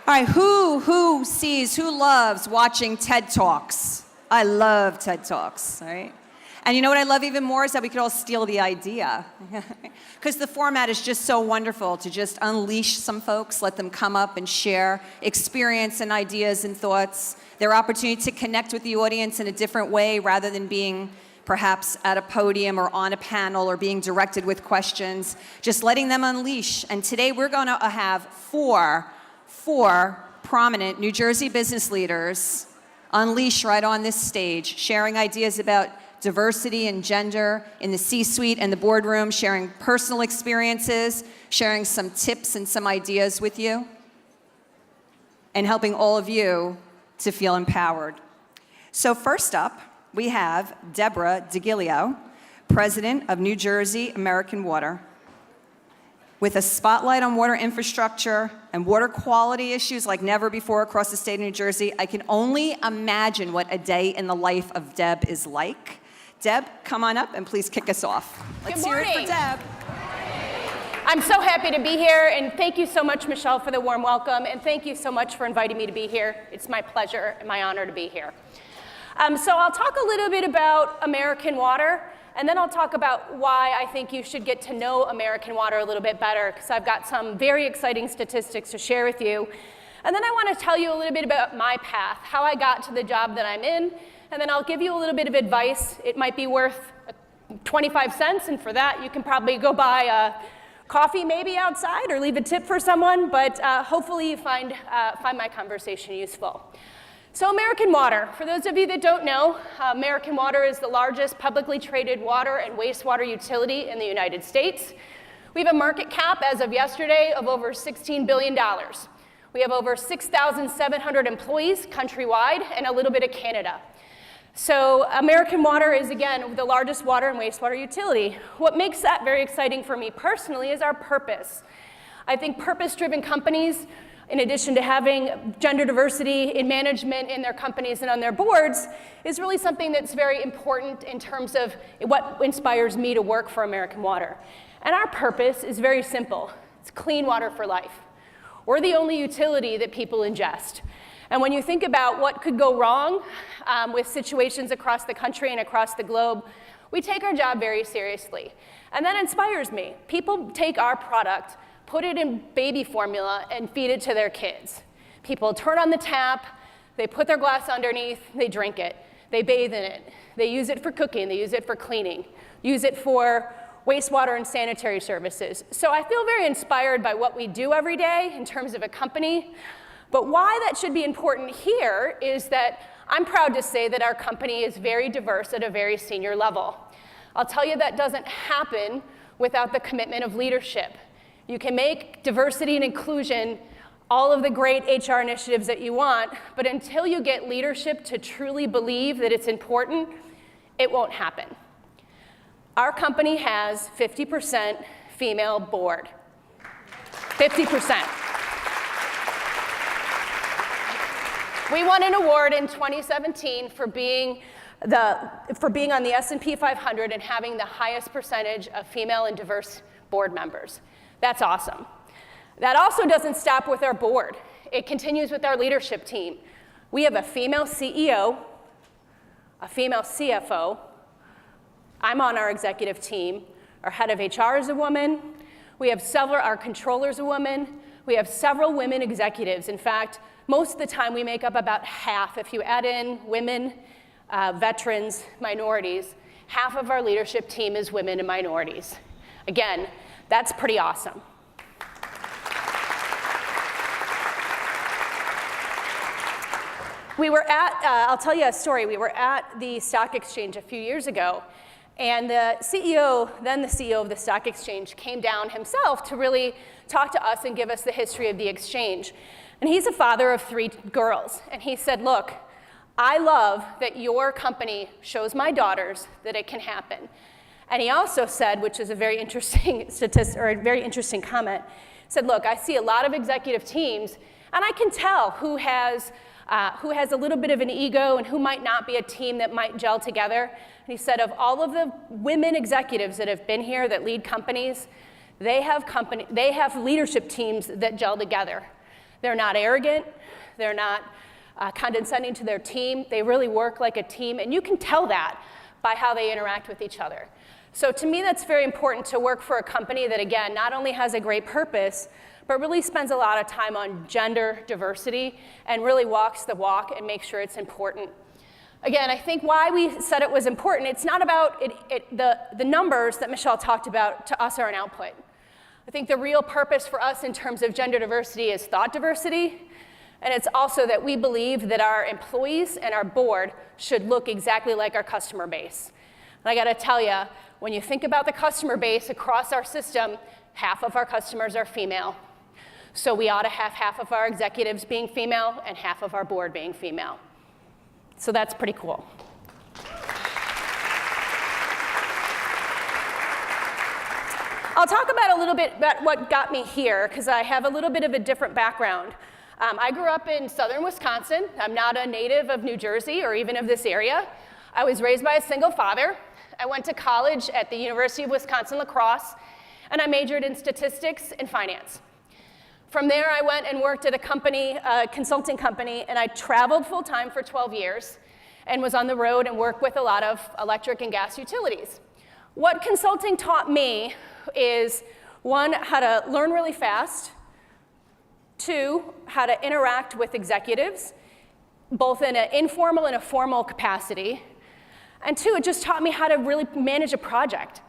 All right, who loves watching TED Talks? I love TED Talks, right? And you know what I love even more is that we could all steal the idea. Because the format is just so wonderful to just unleash some folks, let them come up and share experience and ideas and thoughts, their opportunity to connect with the audience in a different way rather than being perhaps at a podium or on a panel or being directed with questions, just letting them unleash. And today we're going to have four prominent New Jersey business leaders unleash right on this stage, sharing ideas about diversity and gender in the C-suite and the boardroom, sharing personal experiences, sharing some tips and some ideas with you, and helping all of you to feel empowered. So first up, we have Deborah Degillio, President of New Jersey American Water. With a spotlight on water infrastructure and water quality issues like never before across the state of New Jersey, I can only imagine what a day in the life of Deb is like. Deb, come on up and please kick us off. Let's hear it for Deb. I'm so happy to be here, and thank you so much, Michelle, for the warm welcome, and thank you so much for inviting me to be here. It's my pleasure and my honor to be here. So I'll talk a little bit about American Water, and then I'll talk about why I think you should get to know American Water a little bit better, because I've got some very exciting statistics to share with you. And then I want to tell you a little bit about my path, how I got to the job that I'm in, and then I'll give you a little bit of advice. It might be worth 25 cents, and for that you can probably go buy a coffee maybe outside or leave a tip for someone, but hopefully you find my conversation useful. So American Water, for those of you that don't know, American Water is the largest publicly traded water and wastewater utility in the United States. We have a market cap as of yesterday of over $16 billion. We have over 6,700 employees countrywide and a little bit of Canada. So American Water is, again, the largest water and wastewater utility. What makes that very exciting for me personally is our purpose. I think purpose-driven companies, in addition to having gender diversity in management in their companies and on their boards, is really something that's very important in terms of what inspires me to work for American Water. And our purpose is very simple. It's clean water for life. We're the only utility that people ingest. And when you think about what could go wrong with situations across the country and across the globe, we take our job very seriously. And that inspires me. People take our product, put it in baby formula, and feed it to their kids. People turn on the tap, they put their glass underneath, they drink it. They bathe in it. They use it for cooking, they use it for cleaning, use it for wastewater and sanitary services. So I feel very inspired by what we do every day in terms of a company. But why that should be important here is that I'm proud to say that our company is very diverse at a very senior level. I'll tell you that doesn't happen without the commitment of leadership. You can make diversity and inclusion all of the great HR initiatives that you want, but until you get leadership to truly believe that it's important, it won't happen. Our company has 50% female board. 50%. We won an award in 2017 for being on the S&P 500 and having the highest percentage of female and diverse board members. That's awesome. That also doesn't stop with our board. It continues with our leadership team. We have a female CEO, a female CFO. I'm on our executive team. Our head of HR is a woman. We have our controller's a woman. We have several women executives. In fact, most of the time we make up about half. If you add in women, veterans, minorities, half of our leadership team is women and minorities. Again, that's pretty awesome. I'll tell you a story. We were at the stock exchange a few years ago, and the CEO of the stock exchange, came down himself to really talk to us and give us the history of the exchange. And he's a father of 3 girls. And he said, look, I love that your company shows my daughters that it can happen. And he also said, which is a very interesting statistic, or a very interesting comment, said, look, I see a lot of executive teams, and I can tell who has a little bit of an ego and who might not be a team that might gel together. And he said, of all of the women executives that have been here that lead companies, they have leadership teams that gel together. They're not arrogant. They're not condescending to their team. They really work like a team, and you can tell that by how they interact with each other. So to me, that's very important to work for a company that, again, not only has a great purpose, but really spends a lot of time on gender diversity and really walks the walk and makes sure it's important. Again, I think why we said it was important, it's not about the numbers that Michelle talked about to us are an output. I think the real purpose for us in terms of gender diversity is thought diversity, and it's also that we believe that our employees and our board should look exactly like our customer base. And I gotta tell you, when you think about the customer base across our system, half of our customers are female. So we ought to have half of our executives being female and half of our board being female. So that's pretty cool. I'll talk about a little bit about what got me here, because I have a little bit of a different background. I grew up in southern Wisconsin. I'm not a native of New Jersey or even of this area. I was raised by a single father. I went to college at the University of Wisconsin-LaCrosse, and I majored in statistics and finance. From there, I went and worked at a company, a consulting company, and I traveled full-time for 12 years and was on the road and worked with a lot of electric and gas utilities. What consulting taught me is, one, how to learn really fast, two, how to interact with executives, both in an informal and a formal capacity, and two, it just taught me how to really manage a project.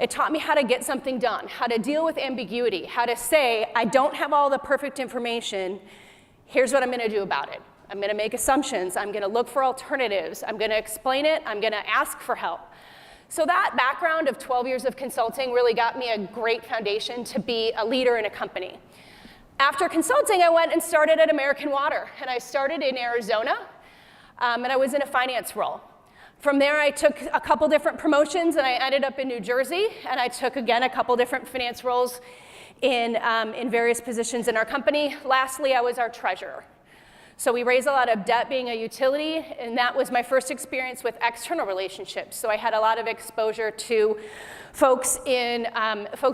It taught me how to get something done, how to deal with ambiguity, how to say, I don't have all the perfect information, here's what I'm gonna do about it. I'm gonna make assumptions, I'm gonna look for alternatives, I'm gonna explain it, I'm gonna ask for help. So that background of 12 years of consulting really got me a great foundation to be a leader in a company. After consulting, I went and started at American Water, and I started in Arizona, and I was in a finance role. From there, I took a couple different promotions, and I ended up in New Jersey, and I took, again, a couple different finance roles in various positions in our company. Lastly, I was our treasurer. So we raised a lot of debt being a utility, and that was my first experience with external relationships. So I had a lot of exposure to folks in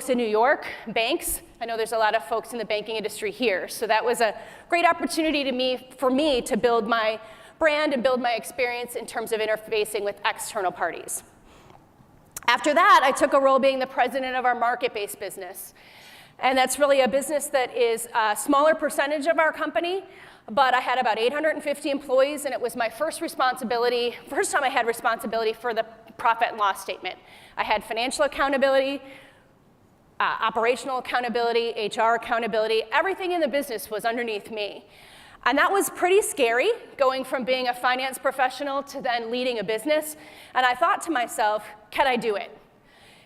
New York, banks. I know there's a lot of folks in the banking industry here. So that was a great opportunity for me to build my brand and build my experience in terms of interfacing with external parties. After that, I took a role being the president of our market-based business. And that's really a business that is a smaller percentage of our company, but I had about 850 employees, and it was my first time I had responsibility for the profit and loss statement. I had financial accountability, operational accountability, HR accountability. Everything in the business was underneath me. And that was pretty scary, going from being a finance professional to then leading a business. And I thought to myself, can I do it?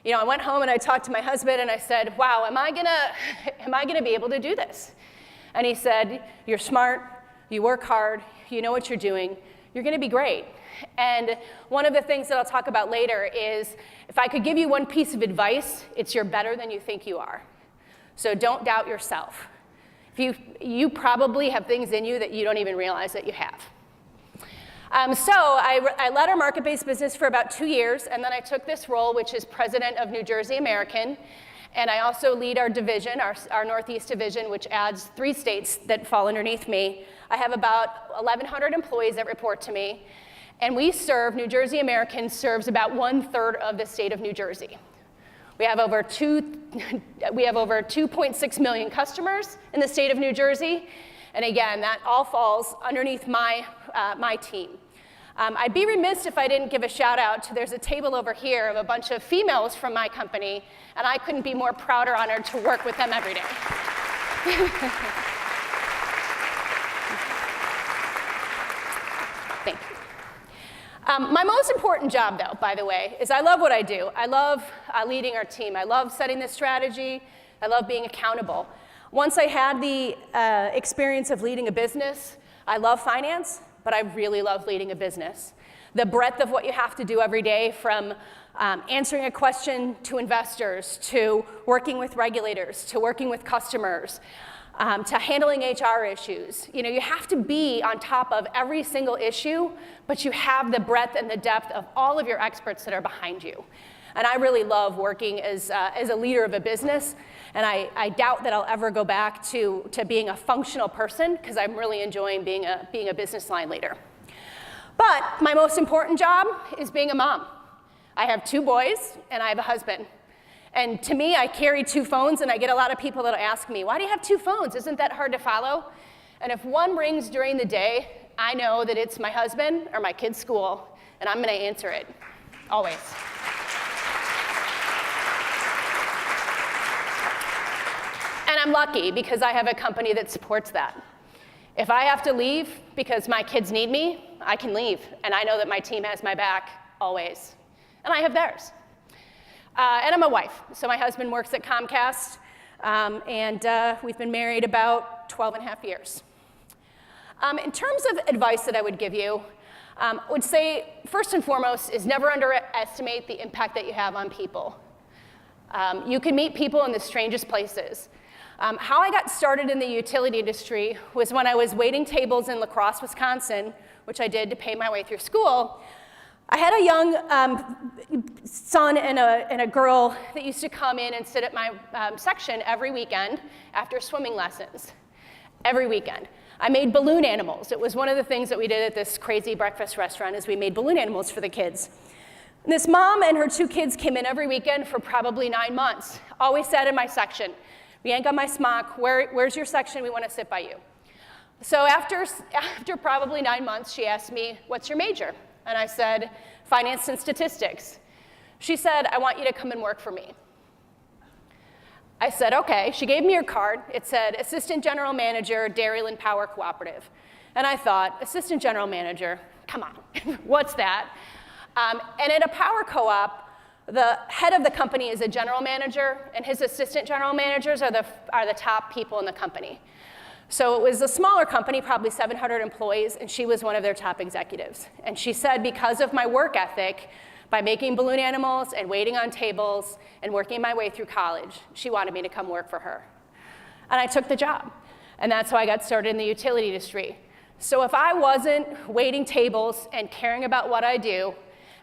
You know, I went home and I talked to my husband and I said, wow, am I gonna be able to do this? And he said, you're smart, you work hard, you know what you're doing, you're gonna be great. And one of the things that I'll talk about later is, if I could give you one piece of advice, it's you're better than you think you are. So don't doubt yourself. You probably have things in you that you don't even realize that you have. So I led our market-based business for about 2 years, and then I took this role, which is president of New Jersey American, and I also lead our division, our Northeast division, which adds 3 states that fall underneath me. I have about 1,100 employees that report to me, and New Jersey American serves about 1/3 of the state of New Jersey. We have over 2.6 million customers in the state of New Jersey. And again, that all falls underneath my team. I'd be remiss if I didn't give a shout out to, there's a table over here of a bunch of females from my company, and I couldn't be more proud or honored to work with them every day. Thank you. My most important job, though, by the way, is I love what I do. I love leading our team. I love setting the strategy. I love being accountable. Once I had the experience of leading a business, I love finance, but I really love leading a business. The breadth of what you have to do every day, from answering a question to investors, to working with regulators, to working with customers, to handling HR issues. You know, you have to be on top of every single issue, but you have the breadth and the depth of all of your experts that are behind you. And I really love working as a leader of a business. And I doubt that I'll ever go back to being a functional person, because I'm really enjoying being a business line leader. But my most important job is being a mom. I have 2 boys, and I have a husband. And to me, I carry 2 phones, and I get a lot of people that ask me, why do you have 2 phones? Isn't that hard to follow? And if one rings during the day, I know that it's my husband or my kid's school, and I'm going to answer it, always. And I'm lucky, because I have a company that supports that. If I have to leave because my kids need me, I can leave, and I know that my team has my back always, and I have theirs. And I'm a wife, so my husband works at Comcast, and we've been married about 12 and a half years. In terms of advice that I would give you, I would say, first and foremost, is never underestimate the impact that you have on people. You can meet people in the strangest places. How I got started in the utility industry was when I was waiting tables in LaCrosse, Wisconsin, which I did to pay my way through school. I had a young son and a girl that used to come in and sit at my section every weekend after swimming lessons, every weekend. I made balloon animals. It was one of the things that we did at this crazy breakfast restaurant, is we made balloon animals for the kids. And this mom and her 2 kids came in every weekend for probably 9 months, always sat in my section. Yank on my smock, where's your section? We want to sit by you. So after probably 9 months, she asked me, what's your major? And I said, finance and statistics. She said, I want you to come and work for me. I said, okay. She gave me her card. It said, Assistant General Manager, Dairyland Power Cooperative. And I thought, Assistant General Manager, come on, what's that? And at a power co-op, the head of the company is a general manager, and his assistant general managers are the top people in the company. So it was a smaller company, probably 700 employees, and she was one of their top executives. And she said, because of my work ethic, by making balloon animals and waiting on tables and working my way through college, she wanted me to come work for her. And I took the job. And that's how I got started in the utility industry. So if I wasn't waiting tables and caring about what I do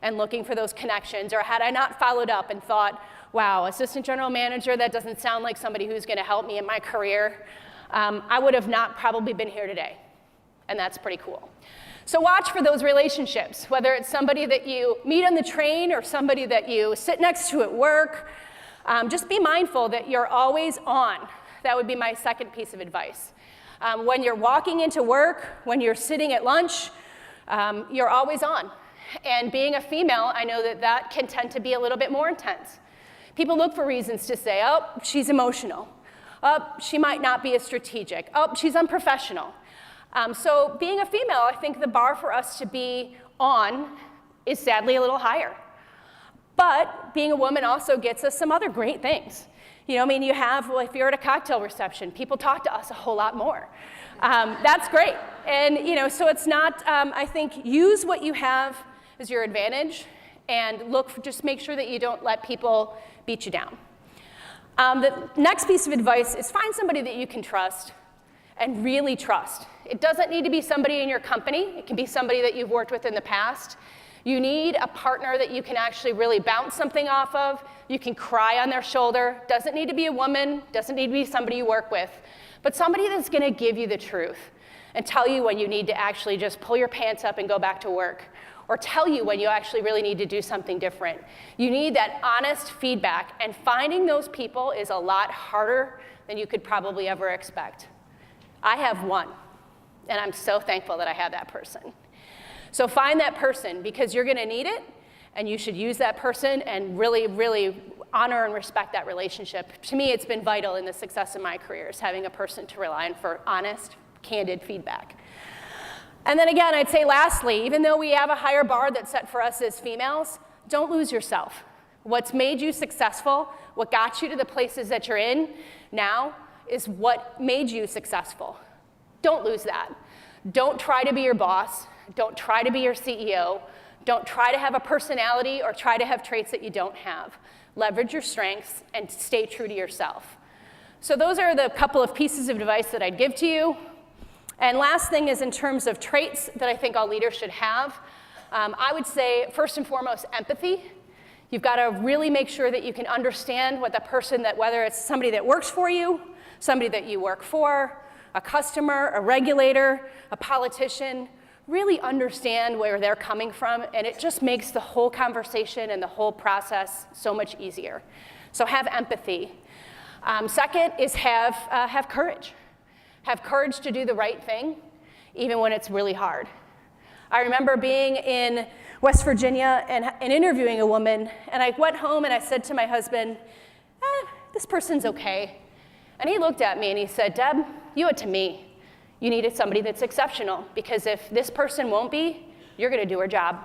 and looking for those connections, or had I not followed up and thought, wow, assistant general manager, that doesn't sound like somebody who's going to help me in my career, I would have not probably been here today. And that's pretty cool. So watch for those relationships, whether it's somebody that you meet on the train or somebody that you sit next to at work. Just be mindful that you're always on. That would be my second piece of advice. When you're walking into work, when you're sitting at lunch, you're always on. And being a female, I know that that can tend to be a little bit more intense. People look for reasons to say, oh, she's emotional. Oh, she might not be as strategic. Oh, she's unprofessional. So being a female, I think the bar for us to be on is sadly a little higher. But being a woman also gets us some other great things. You know, I mean, you have, well, if you're at a cocktail reception, people talk to us a whole lot more. That's great. And, you know, so it's not, I think, use what you have as your advantage and just make sure that you don't let people beat you down. The next piece of advice is find somebody that you can trust and really trust. It doesn't need to be somebody in your company. It can be somebody that you've worked with in the past. You need a partner that you can actually really bounce something off of. You can cry on their shoulder. Doesn't need to be a woman, doesn't need to be somebody you work with, but somebody that's gonna give you the truth and tell you when you need to actually just pull your pants up and go back to work, or tell you when you actually really need to do something different. You need that honest feedback, and finding those people is a lot harder than you could probably ever expect. I have one, and I'm so thankful that I have that person. So find that person, because you're gonna need it, and you should use that person and really, really honor and respect that relationship. To me, it's been vital in the success of my career, is having a person to rely on for honest, candid feedback. And then again, I'd say lastly, even though we have a higher bar that's set for us as females, don't lose yourself. What's made you successful, what got you to the places that you're in now, is what made you successful. Don't lose that. Don't try to be your boss. Don't try to be your CEO. Don't try to have a personality or try to have traits that you don't have. Leverage your strengths and stay true to yourself. So those are the couple of pieces of advice that I'd give to you. And last thing is in terms of traits that I think all leaders should have. I would say, first and foremost, empathy. You've got to really make sure that you can understand what the person that, whether it's somebody that works for you, somebody that you work for, a customer, a regulator, a politician, really understand where they're coming from, and it just makes the whole conversation and the whole process so much easier. So have empathy. Second is have courage. Have courage to do the right thing, even when it's really hard. I remember being in West Virginia and interviewing a woman, and I went home and I said to my husband, this person's okay. And he looked at me and he said, Deb, you owe it to me. You needed somebody that's exceptional, because if this person won't be, you're gonna do her job.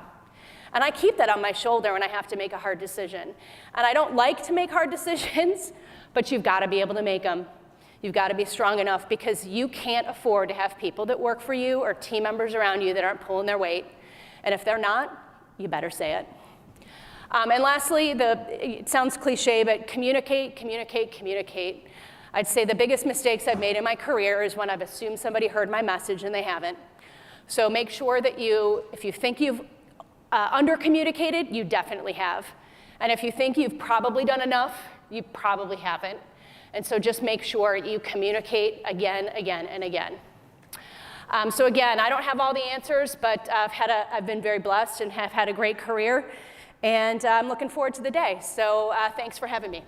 And I keep that on my shoulder when I have to make a hard decision. And I don't like to make hard decisions, but you've gotta be able to make them. You've gotta be strong enough, because you can't afford to have people that work for you or team members around you that aren't pulling their weight. And if they're not, you better say it. And lastly, it sounds cliche, but communicate, communicate, communicate. I'd say the biggest mistakes I've made in my career is when I've assumed somebody heard my message and they haven't. So make sure that if you think you've under-communicated, you definitely have. And if you think you've probably done enough, you probably haven't. And so just make sure you communicate again, again, and again. So again, I don't have all the answers, but I've been very blessed and have had a great career. And I'm looking forward to the day. So thanks for having me.